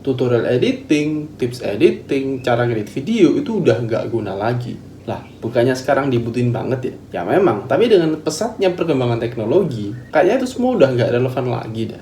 Tutorial editing, tips editing, cara ngedit video itu udah nggak guna lagi. Lah, bukannya sekarang dibutuhin banget ya? Ya memang, tapi dengan pesatnya perkembangan teknologi, kayaknya itu semua udah nggak relevan lagi dah.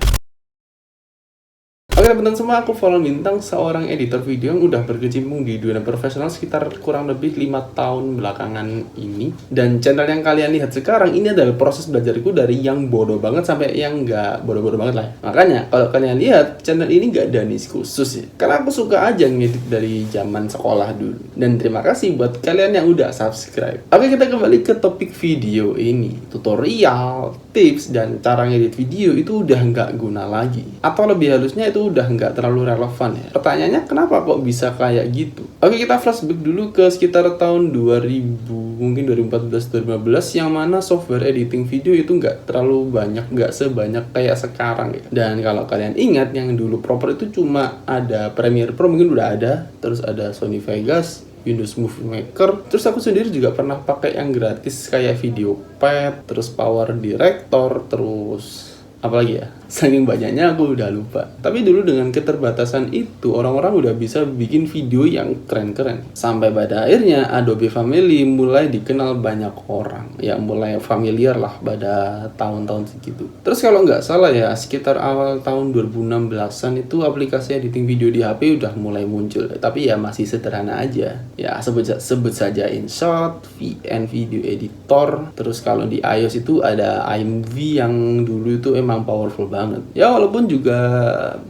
Oke teman-teman semua, aku Valon Bintang, seorang editor video yang udah berkecimpung di dunia profesional sekitar kurang lebih 5 tahun belakangan ini. Dan channel yang kalian lihat sekarang ini adalah proses belajarku dari yang bodoh banget sampai yang nggak bodoh-bodoh banget lah. Makanya kalau kalian lihat, channel ini nggak ada niche khusus ya. Karena aku suka aja ngedit dari zaman sekolah dulu. Dan terima kasih buat kalian yang udah subscribe. Oke, kita kembali ke topik video ini. Tutorial, tips, dan cara ngedit video itu udah nggak guna lagi. Atau lebih halusnya itu udah nggak terlalu relevan ya. Pertanyaannya kenapa kok bisa kayak gitu? Oke, kita flashback dulu ke sekitar tahun 2000, mungkin 2014-2015, yang mana software editing video itu nggak terlalu banyak, nggak sebanyak kayak sekarang ya. Dan kalau kalian ingat, yang dulu proper itu cuma ada Premiere Pro, mungkin udah ada, terus ada Sony Vegas, Windows Movie Maker. Terus aku sendiri juga pernah pakai yang gratis kayak Video Pad, terus Power Director, terus apalagi ya, saking banyaknya aku udah lupa. Tapi dulu dengan keterbatasan itu, orang-orang udah bisa bikin video yang keren-keren. Sampai pada akhirnya Adobe Family mulai dikenal banyak orang. Ya mulai familiar lah pada tahun-tahun segitu. Terus kalau nggak salah ya, sekitar awal tahun 2016an itu aplikasi editing video di HP udah mulai muncul. Tapi ya masih sederhana aja. Ya sebut saja InShot, VN Video Editor. Terus kalau di iOS itu ada iMovie yang dulu itu emang powerful banget. Ya walaupun juga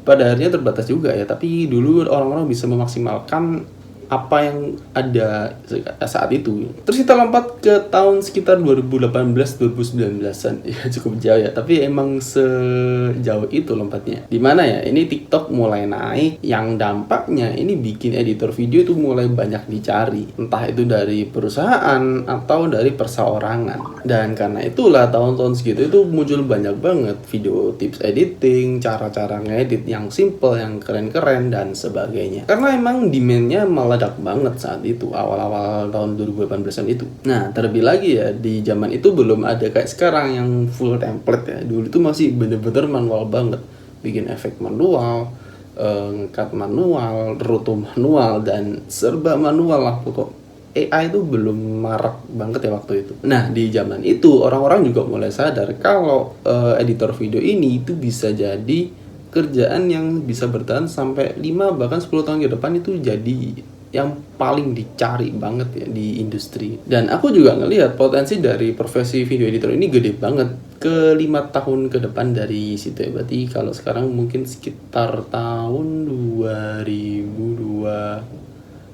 pada akhirnya terbatas juga ya, tapi dulu orang-orang bisa memaksimalkan apa yang ada saat itu. Terus kita lompat ke tahun sekitar 2018-2019an. Ya cukup jauh ya, tapi emang sejauh itu lompatnya. Dimana ya, ini TikTok mulai naik, yang dampaknya ini bikin editor video itu mulai banyak dicari. Entah itu dari perusahaan atau dari perseorangan. Dan karena itulah tahun-tahun segitu itu muncul banyak banget video tips editing, cara-cara ngedit yang simple, yang keren-keren, dan sebagainya. Karena emang demand-nya malah meledak banget saat itu, awal-awal tahun 2018an itu. Nah, terlebih lagi ya, di zaman itu belum ada kayak sekarang yang full template ya. Dulu itu masih bener-bener manual banget. Bikin efek manual, ngekat manual, roto manual, dan serba manual lah pokok. AI itu belum marak banget ya waktu itu. Nah, di zaman itu orang-orang juga mulai sadar kalau editor video ini itu bisa jadi kerjaan yang bisa bertahan sampai 5 bahkan 10 tahun ke depan, itu jadi yang paling dicari banget ya di industri. Dan aku juga ngelihat potensi dari profesi video editor ini gede banget ke 5 tahun ke depan dari situ ya. Berarti kalau sekarang mungkin sekitar tahun 2002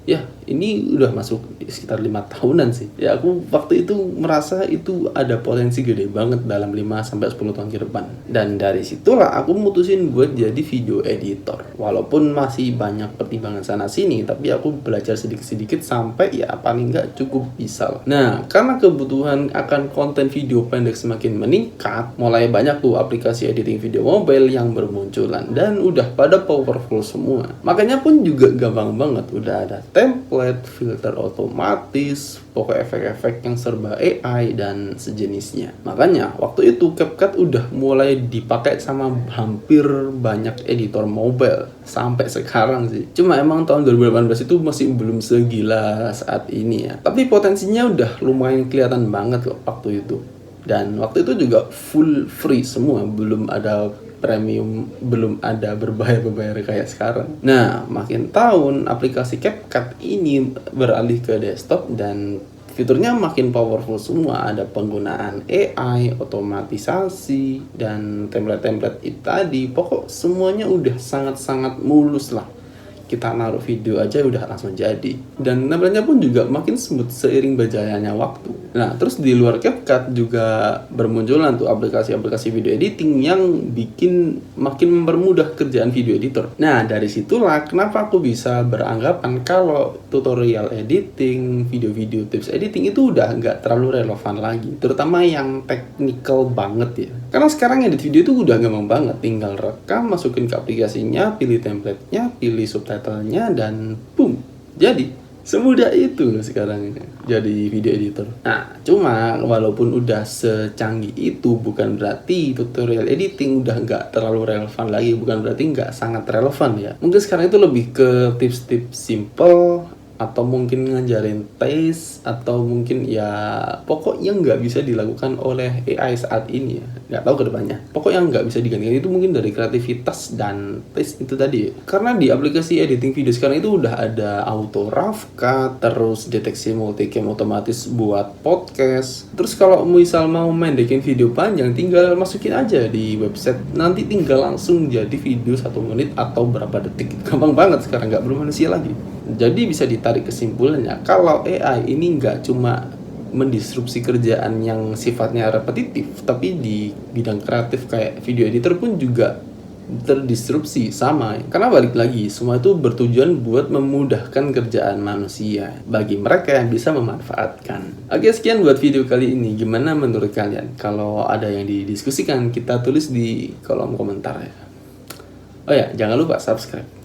ya, ini udah masuk sekitar 5 tahunan sih. Ya aku waktu itu merasa itu ada potensi gede banget dalam 5-10 tahun ke depan. Dan dari situlah aku mutusin buat jadi video editor. Walaupun masih banyak pertimbangan sana sini, tapi aku belajar sedikit-sedikit sampai ya paling nggak cukup bisa lah. Nah, karena kebutuhan akan konten video pendek semakin meningkat, mulai banyak tuh aplikasi editing video mobile yang bermunculan. Dan udah pada powerful semua. Makanya pun juga gampang banget, udah ada template, filter otomatis, pokok efek-efek yang serba AI dan sejenisnya. Makanya waktu itu CapCut udah mulai dipakai sama hampir banyak editor mobile sampai sekarang sih. Cuma emang tahun 2018 itu masih belum segila saat ini ya. Tapi potensinya udah lumayan kelihatan banget kok waktu itu. Dan waktu itu juga full free semua, belum ada premium, belum ada berbayar kayak sekarang. Nah, makin tahun aplikasi CapCut ini beralih ke desktop dan fiturnya makin powerful semua. Ada penggunaan AI, otomatisasi, dan template-template itu tadi. Pokok semuanya udah sangat-sangat mulus lah. Kita naruh video aja udah langsung jadi. Dan tampilannya pun juga makin smooth seiring berjalannya waktu. Nah, terus di luar CapCut juga bermunculan tuh aplikasi-aplikasi video editing yang bikin makin mempermudah kerjaan video editor. Nah, dari situlah kenapa aku bisa beranggapan kalau tutorial editing, video-video tips editing itu udah nggak terlalu relevan lagi. Terutama yang technical banget ya. Karena sekarang edit video itu udah gampang banget. Tinggal rekam, masukin ke aplikasinya, pilih template-nya, pilih subtitlenya, dan boom, jadi. Semudah itu loh sekarang ini jadi video editor. Nah, cuma walaupun udah secanggih itu, bukan berarti tutorial editing udah nggak terlalu relevan lagi, bukan berarti nggak sangat relevan ya. Mungkin sekarang itu lebih ke tips-tips simple, atau mungkin ngajarin taste, atau mungkin ya pokoknya nggak bisa dilakukan oleh AI saat ini ya, nggak tahu kedepannya. Pokoknya nggak bisa digantikan itu mungkin dari kreativitas dan taste itu tadi ya. Karena di aplikasi editing video sekarang itu udah ada auto rough cut, terus deteksi multicam otomatis buat podcast. Terus kalau misal mau mendekin video panjang, tinggal masukin aja di website, nanti tinggal langsung jadi video 1 menit atau berapa detik. Gampang banget sekarang, nggak bermanusia lagi. Jadi bisa ditarik kesimpulannya, kalau AI ini nggak cuma mendisrupsi kerjaan yang sifatnya repetitif, tapi di bidang kreatif kayak video editor pun juga terdisrupsi sama. Karena balik lagi, semua itu bertujuan buat memudahkan kerjaan manusia bagi mereka yang bisa memanfaatkan. Oke, sekian buat video kali ini. Gimana menurut kalian? Kalau ada yang didiskusikan, kita tulis di kolom komentar ya. Oh ya, jangan lupa subscribe.